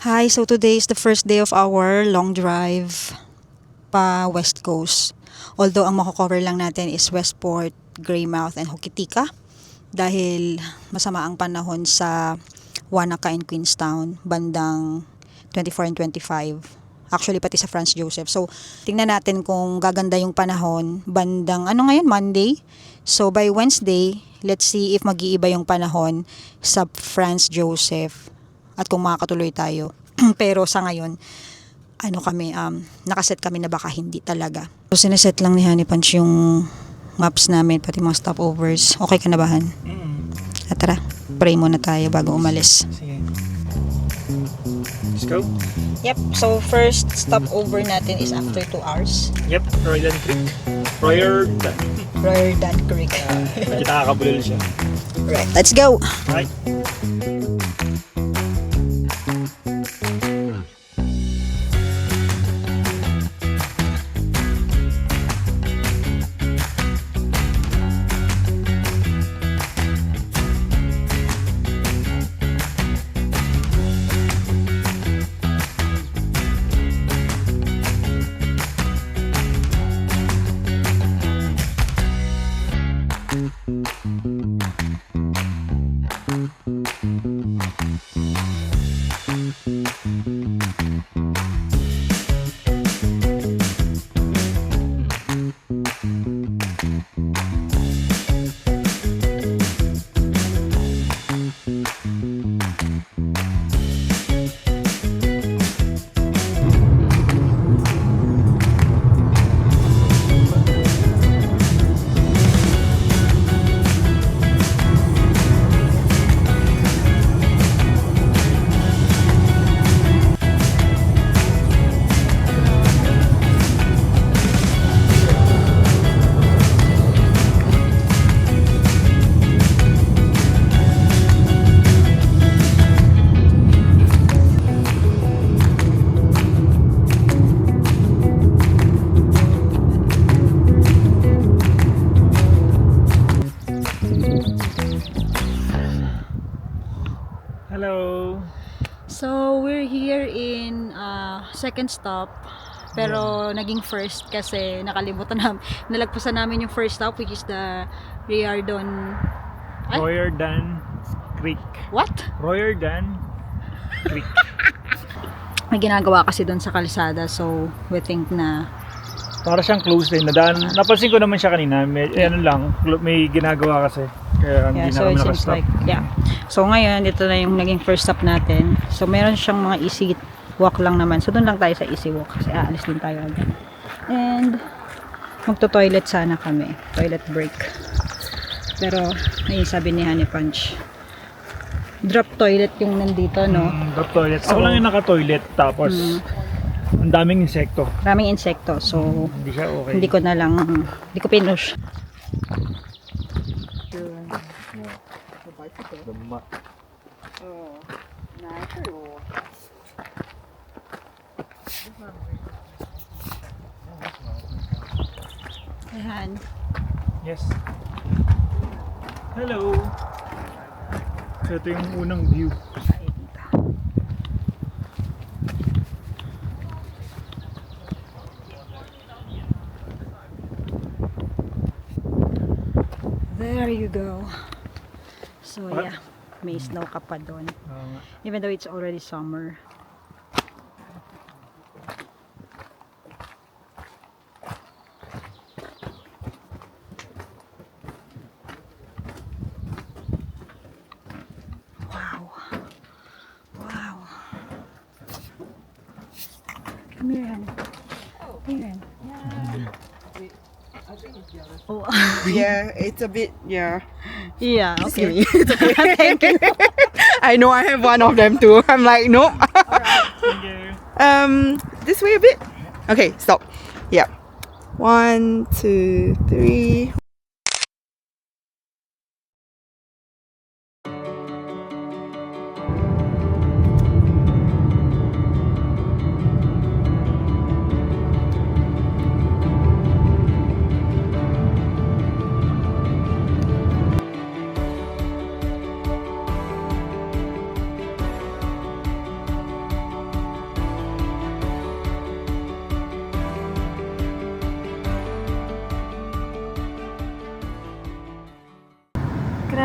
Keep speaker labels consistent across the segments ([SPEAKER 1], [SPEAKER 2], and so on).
[SPEAKER 1] Hi, so today is the first day of our long drive pa West Coast. Although ang mako-cover lang natin is Westport, Greymouth, and Hokitika dahil masama ang panahon sa Wanaka and Queenstown bandang 24 and 25. Actually, pati sa Franz Joseph. So, tingnan natin kung gaganda yung panahon bandang, ngayon, Monday. So, by Wednesday, let's see if mag-iiba yung panahon sa Franz Joseph at kung makakatuloy tayo. Pero sa ngayon, nakaset kami na baka hindi talaga. So, sineset lang ni Honey Punch yung maps namin, pati mga stopovers. Okay ka na ba, Han? At tara, pray muna tayo bago umalis.
[SPEAKER 2] Sige. Let's go.
[SPEAKER 1] Yep, so first stopover natin is after 2 hours.
[SPEAKER 2] Yep, Roydan Creek. Roydan.
[SPEAKER 1] Roydan Creek.
[SPEAKER 2] Medyo nakakabulol siya.
[SPEAKER 1] Right, let's go!
[SPEAKER 2] Right. Hello.
[SPEAKER 1] So, we're here in second stop. Pero naging first kasi nakalimutan namin. Nalagpasan namin yung first stop, which is the Riardon. Ay?
[SPEAKER 2] Roydan Creek.
[SPEAKER 1] What?
[SPEAKER 2] Roydan Creek.
[SPEAKER 1] May ginagawa kasi doon sa kalsada, so we think na
[SPEAKER 2] Para siyang close din. Napansin ko naman siya kanina. May ginagawa kasi. Kaya hindi na
[SPEAKER 1] so
[SPEAKER 2] kami
[SPEAKER 1] it seems
[SPEAKER 2] nakastop.
[SPEAKER 1] like, So ngayon, ito na yung naging first stop natin. So meron siyang mga easy walk lang naman. So doon lang tayo sa easy walk kasi aalis din tayo agad. And magto-toilet sana kami. Toilet break. Pero ayun sabi ni Honey Punch, drop toilet yung nandito, no?
[SPEAKER 2] Drop toilet. Ako lang yung naka-toilet. Tapos, ang daming insekto.
[SPEAKER 1] Maraming insekto. So,
[SPEAKER 2] Hindi siya okay.
[SPEAKER 1] hindi ko pinush. Ayan.
[SPEAKER 2] Yes. Hello. So, ito yung unang view.
[SPEAKER 1] There you go. So yeah, may snow ka pa doon. Even though it's already summer. Wow. Wow. Come here, honey. Come here. Oh.
[SPEAKER 3] Yeah, it's a bit, yeah.
[SPEAKER 1] Yeah,
[SPEAKER 3] Just
[SPEAKER 1] okay.
[SPEAKER 3] give me. It's okay. Thank you. I know I have one of them too. I'm like, nope.
[SPEAKER 2] Thank you.
[SPEAKER 3] This way a bit. Okay, stop. Yeah. 1, 2, 3.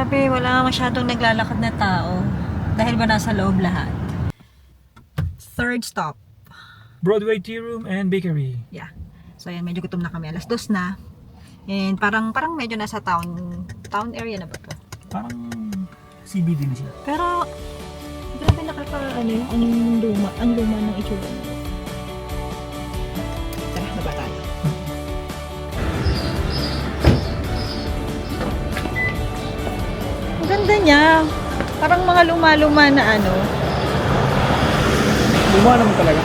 [SPEAKER 1] Grabe, wala masyadong naglalakad na tao. Dahil ba nasa loob lahat? Third stop.
[SPEAKER 2] Broadway Tea Room and Bakery.
[SPEAKER 1] Yeah. So yan, medyo gutom na kami. Alas 2 na. And parang medyo nasa town area na ba to?
[SPEAKER 2] Parang CBD na siya.
[SPEAKER 1] Pero grabe ang luma ng itsura niya. Tara, baba tayo. Ang ganda niya. Parang mga luma-luma na ano.
[SPEAKER 2] Luma naman talaga.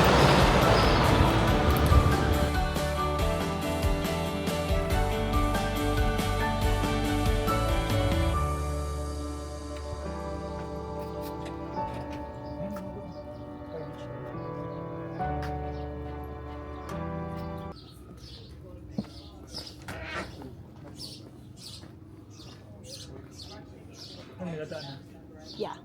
[SPEAKER 1] Yeah.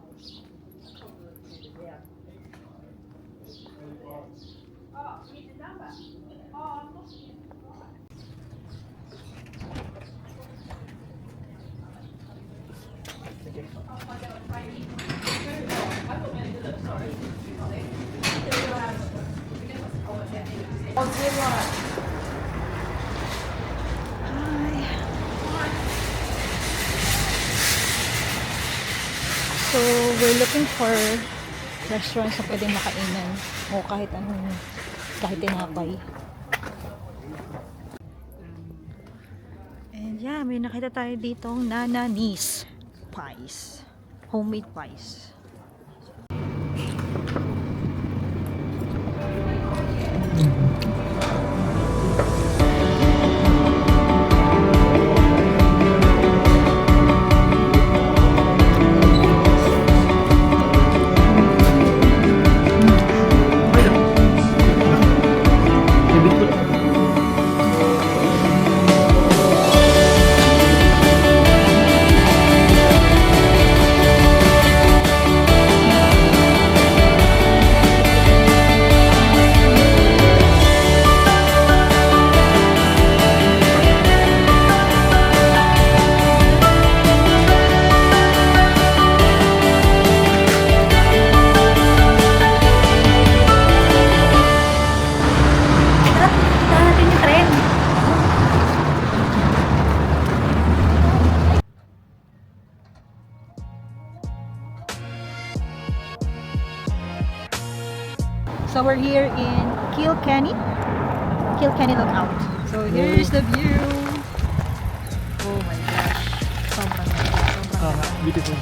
[SPEAKER 1] So, we're looking for restaurants na pwedeng makainan o kahit tinapay. And yeah, may nakita tayo ditong Nananis pies. Homemade pies. So we're here in Kilkenny Lookout. So here's the view. Oh my gosh. Sobrang ganda.
[SPEAKER 2] Beautiful.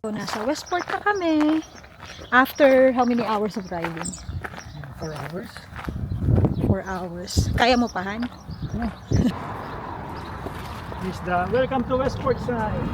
[SPEAKER 1] So nasa Westport na kami. After how many hours of driving?
[SPEAKER 2] 4 hours.
[SPEAKER 1] 4 hours. Kaya mo pa, Han?
[SPEAKER 2] Welcome to Westport side.